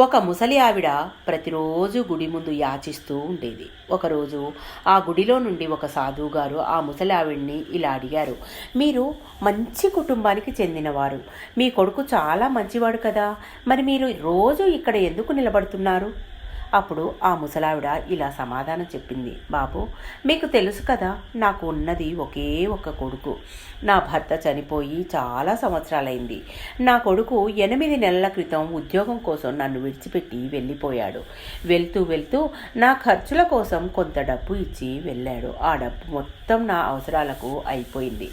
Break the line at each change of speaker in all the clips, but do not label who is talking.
ఒక ముసలి ఆవిడ ప్రతిరోజు గుడి ముందు యాచిస్తూ ఉండేది. ఒకరోజు ఆ గుడిలో నుండి ఒక సాధువు గారు ఆ ముసలి ఆవిడ్ని ఇలా అడిగారు, మీరు మంచి కుటుంబానికి చెందినవారు, మీ కొడుకు చాలా మంచివాడు కదా, మరి మీరు రోజు ఇక్కడ ఎందుకు నిలబడుతున్నారు? అప్పుడు ఆ ముసలావిడ ఇలా సమాధానం చెప్పింది, బాబు, మీకు తెలుసు కదా, నాకు ఉన్నది ఒకే ఒక కొడుకు. నా భర్త చనిపోయి చాలా సంవత్సరాలైంది. నా కొడుకు 8 నెలల క్రితం ఉద్యోగం కోసం నన్ను విడిచిపెట్టి వెళ్ళిపోయాడు. వెళ్తూ వెళ్తూ నా ఖర్చుల కోసం కొంత డబ్బు ఇచ్చి వెళ్ళాడు. ఆ డబ్బు మొత్తం నా అవసరాలకు అయిపోయింది.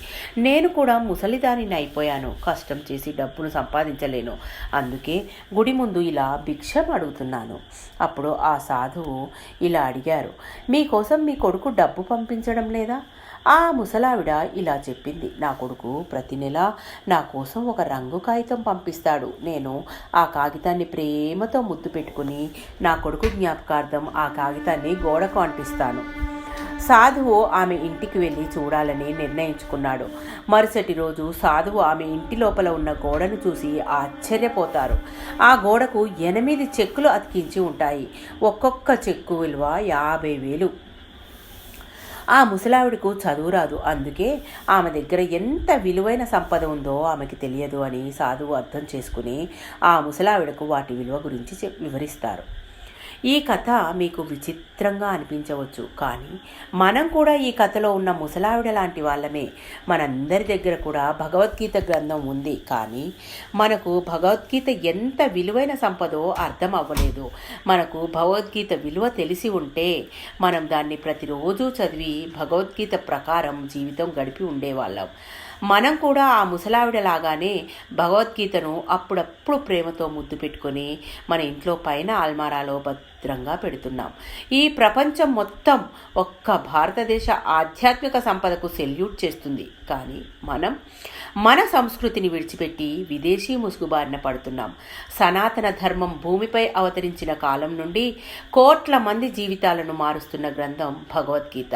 నేను కూడా ముసలిదానిని అయిపోయాను. కష్టం చేసి డబ్బును సంపాదించలేను. అందుకే గుడి ముందు ఇలా భిక్షం అడుగుతున్నాను. అప్పుడు ఆ సాధువు ఇలా అడిగారు, మీకోసం మీ కొడుకు డబ్బు పంపించడం లేదా? ఆ ముసలావిడ ఇలా చెప్పింది, నా కొడుకు ప్రతి నెల నా కోసం ఒక రంగు కాగితం పంపిస్తాడు. నేను ఆ కాగితాన్ని ప్రేమతో ముద్దు పెట్టుకుని నా కొడుకు జ్ఞాపకార్థం ఆ కాగితాన్ని గోడకు అంటిస్తాను. సాధువు ఆమె ఇంటికి వెళ్ళి చూడాలని నిర్ణయించుకున్నాడు. మరుసటి రోజు సాధువు ఆమె ఇంటి లోపల ఉన్న గోడను చూసి ఆశ్చర్యపోతారు. ఆ గోడకు 8 చెక్కులు అతికించి ఉంటాయి. ఒక్కొక్క చెక్కు విలువ 50,000. ఆ ముసలావిడకు చదువు రాదు. అందుకే ఆమె దగ్గర ఎంత విలువైన సంపద ఉందో ఆమెకి తెలియదు అని సాధువు అర్థం చేసుకుని ఆ ముసలావిడకు వాటి విలువ గురించి వివరిస్తారు. ఈ కథ మీకు విచిత్రంగా అనిపించవచ్చు, కానీ మనం కూడా ఈ కథలో ఉన్న ముసలావిడ లాంటి వాళ్ళమే. మనందరి దగ్గర కూడా భగవద్గీత గ్రంథం ఉంది, కానీ మనకు భగవద్గీత ఎంత విలువైన సంపదో అర్థం అవ్వలేదు. మనకు భగవద్గీత విలువ తెలిసి ఉంటే మనం దాన్ని ప్రతిరోజు చదివి భగవద్గీత ప్రకారం జీవితం గడిపి ఉండేవాళ్ళం. మనం కూడా ఆ ముసలావిడలాగానే భగవద్గీతను అప్పుడప్పుడు ప్రేమతో ముద్దు పెట్టుకొని మన ఇంట్లో పైన అల్మారాలో భద్రంగా పెడుతున్నాం. ఈ ప్రపంచం మొత్తం ఒక్క భారతదేశ ఆధ్యాత్మిక సంపదకు సెల్యూట్ చేస్తుంది, కానీ మనం మన సంస్కృతిని విడిచిపెట్టి విదేశీ ముసుగుబారిన పడుతున్నాం. సనాతన ధర్మం భూమిపై అవతరించిన కాలం నుండి కోట్ల మంది జీవితాలను మారుస్తున్న గ్రంథం భగవద్గీత.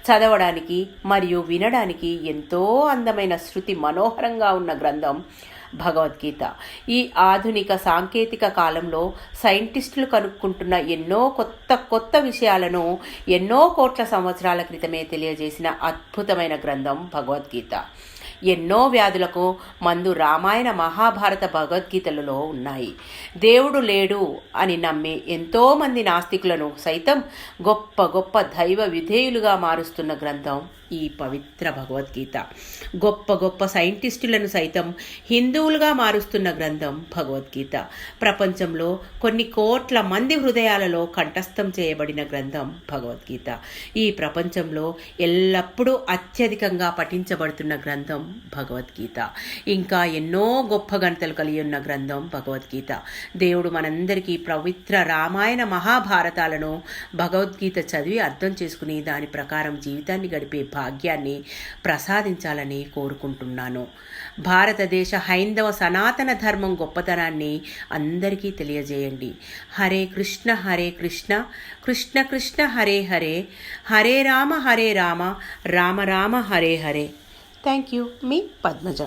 చదవడానికి మరియు వినడానికి ఎంతో అందమైన శృతి మనోహరంగా ఉన్న గ్రంథం భగవద్గీత. ఈ ఆధునిక సాంకేతిక కాలంలో సైంటిస్టులు కనుక్కుంటున్న ఎన్నో కొత్త విషయాలను ఎన్నో కోట్ల సంవత్సరాల క్రితమే తెలియజేసిన అద్భుతమైన గ్రంథం భగవద్గీత. ఎన్నో వ్యాధులకు మందు రామాయణ మహాభారత భగవద్గీతలలో ఉన్నాయి. దేవుడు లేడు అని నమ్మే ఎంతోమంది నాస్తికులను సైతం గొప్ప గొప్ప దైవ విధేయులుగా మారుస్తున్న గ్రంథం ఈ పవిత్ర భగవద్గీత. గొప్ప గొప్ప సైంటిస్టులను సైతం హిందువులుగా మారుస్తున్న గ్రంథం భగవద్గీత. ప్రపంచంలో కొన్ని కోట్ల మంది హృదయాలలో కంఠస్థం చేయబడిన గ్రంథం భగవద్గీత. ఈ ప్రపంచంలో ఎల్లప్పుడూ అత్యధికంగా పఠించబడుతున్న గ్రంథం భగవద్గీత. ఇంకా ఎన్నో గొప్ప గణతలు కలిగి ఉన్న గ్రంథం భగవద్గీత. దేవుడు మనందరికీ పవిత్ర రామాయణ మహాభారతాలను భగవద్గీత చదివి అర్థం చేసుకుని దాని ప్రకారం జీవితాన్ని గడిపే భాగ్యాన్ని ప్రసాదించాలని కోరుకుంటున్నాను. భారతదేశ హైందవ సనాతన ధర్మం గొప్పతనాన్ని అందరికీ తెలియజేయండి. Hare Krishna Krishna Krishna Hare Hare, Hare Rama Rama Rama Hare Hare. Thank you. Me Padmaja.